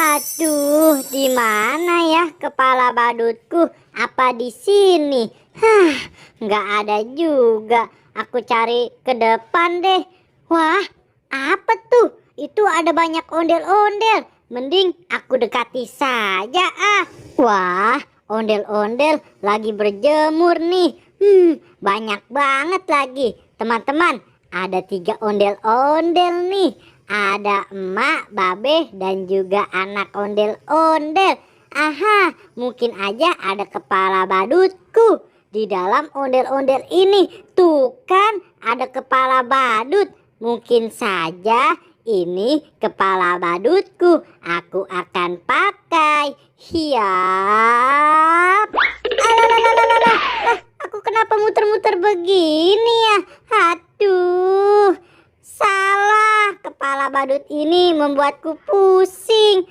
Aduh, di mana ya kepala badutku? Apa di sini? Nggak ada juga. Aku cari ke depan deh. Wah, apa tuh? Itu ada banyak ondel-ondel. Mending aku dekati saja ah. Wah, ondel-ondel lagi berjemur nih. Banyak banget lagi. Teman-teman, ada 3 ondel-ondel nih. Ada emak, babe, dan juga anak ondel-ondel. Aha, mungkin aja ada kepala badutku di dalam ondel-ondel ini. Tuh kan, ada kepala badut. Mungkin saja ini kepala badutku. Aku akan pakai. Hiap. Alalalalalala. Aku kenapa muter-muter begini ya? Aduh. Salah, kepala badut ini membuatku pusing.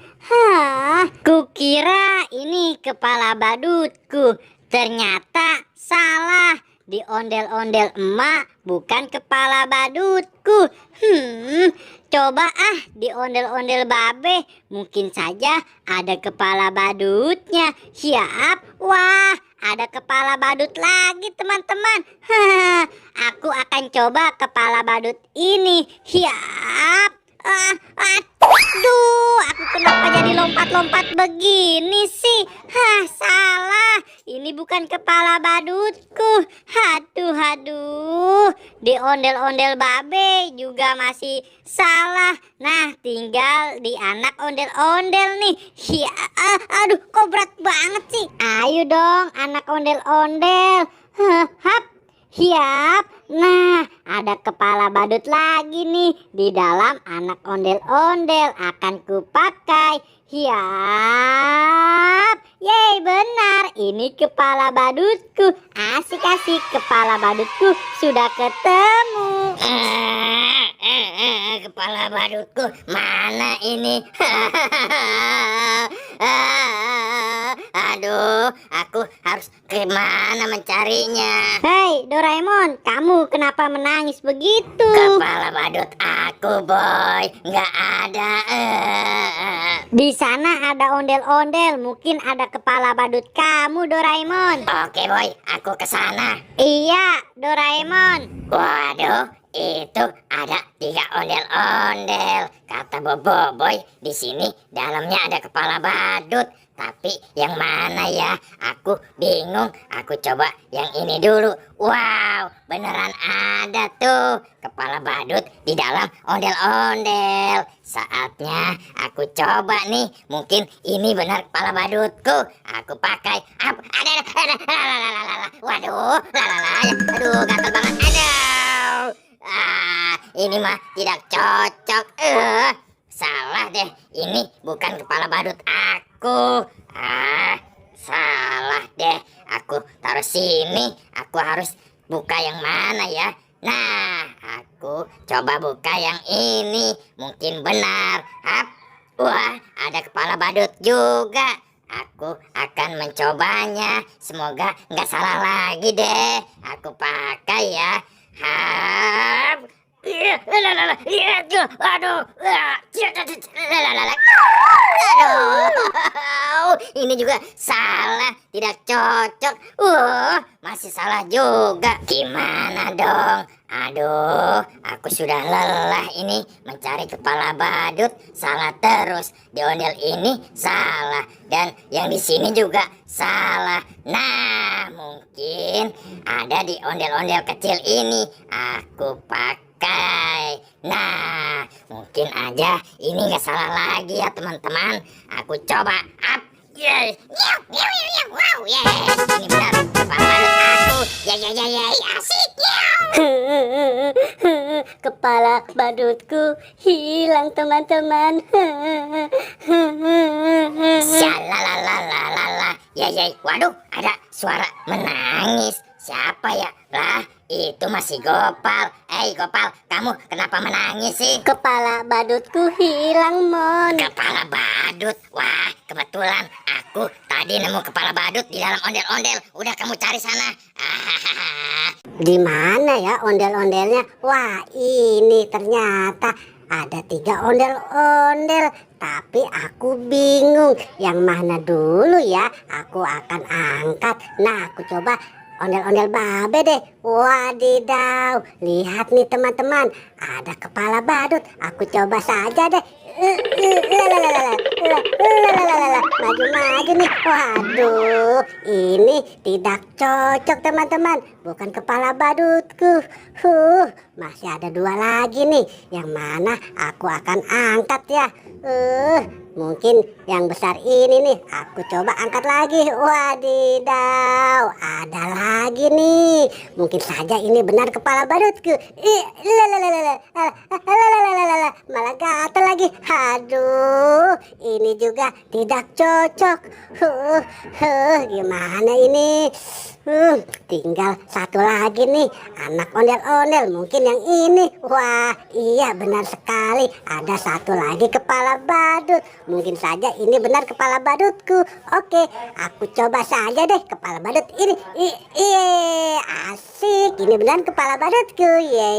Kukira ini kepala badutku. Ternyata salah. Di ondel-ondel emak bukan kepala badutku. Coba di ondel-ondel babe. Mungkin saja ada kepala badutnya. Siap. Wah, ada kepala badut lagi teman-teman. Aku akan coba kepala badut ini. Siap. Aduh, aku kenapa jadi lompat-lompat begini sih? Salah. Ini bukan kepala badutku. Aduh. Di ondel-ondel babe juga masih salah. Nah, tinggal di anak ondel-ondel nih. Aduh, kok berat banget sih? Ayo dong, anak ondel-ondel. Hap. Siap. Nah, ada kepala badut lagi nih di dalam anak ondel-ondel. Akan kupakai. Siap. Yeay, benar. Ini kepala badutku. Asik-asik, kepala badutku sudah ketemu. Kepala badutku mana ini? Aduh, aku harus kemana mencarinya? Hei Doraemon, kamu kenapa menangis begitu? Kepala badut aku, boy, nggak ada. Di sana ada ondel-ondel, mungkin ada kepala badut kamu, Doraemon. Oke boy, aku ke sana. Iya, Doraemon. Waduh, itu ada 3 ondel-ondel. Kata Bobo boy, di sini dalamnya ada kepala badut. Tapi yang mana ya? Aku bingung. Aku coba yang ini dulu. Wow, beneran ada tuh kepala badut di dalam ondel-ondel. Saatnya aku coba nih. Mungkin ini benar kepala badutku. Aku pakai. Ada. Waduh, aduh, gatel banget. Aduh. Ini mah tidak cocok. Salah deh. Ini bukan kepala badut aku. Salah deh. Aku taruh sini. Aku harus buka yang mana ya? Nah, aku coba buka yang ini. Mungkin benar. Wah, ada kepala badut juga. Aku akan mencobanya. Semoga nggak salah lagi deh. Aku pakai ya. Aduh, ini juga salah, tidak cocok. Masih salah juga. Gimana dong? Aduh, aku sudah lelah ini mencari kepala badut. Salah terus. Di ondel ini salah, dan yang di sini juga salah. Nah, mungkin ada di ondel-ondel kecil ini. Aku pakai. Nah, mungkin aja ini nggak salah lagi ya teman-teman. Aku coba. Yes. Wow, yes. Ini benar kepala badut aku. Ya, asik. Kepala badutku hilang teman-teman. Shalalalala. Ya. Waduh, ada suara menangis. Siapa ya? Lah, itu masih Gopal. Gopal, kamu kenapa menangis sih? Kepala badutku hilang, Mon. Kepala badut? Wah, kebetulan aku tadi nemu kepala badut di dalam ondel-ondel. Udah kamu cari sana. Di mana ya ondel-ondelnya? Wah, ini ternyata ada 3 ondel-ondel. Tapi aku bingung yang mana dulu ya aku akan angkat. Nah, aku coba ondel-ondel babe deh. Wadidaw, lihat nih teman-teman, ada kepala badut. Aku coba saja deh. Maju-maju nih. Waduh, ini tidak cocok teman-teman. Bukan kepala badutku. Masih ada 2 lagi nih. Yang mana aku akan angkat ya. Mungkin yang besar ini nih. Aku coba angkat lagi. Wadidaw, ada lagi nih. Mungkin saja ini benar kepala badutku. Malah gatal lagi. Aduh, ini juga tidak cocok. Gimana ini? Tinggal 1 lagi nih, anak ondel-ondel. Mungkin yang ini. Wah, iya benar sekali. Ada 1 lagi kepala badut. Mungkin saja ini benar kepala badutku. Oke, aku coba saja deh kepala badut ini. Asik, ini benar kepala badutku. Ye.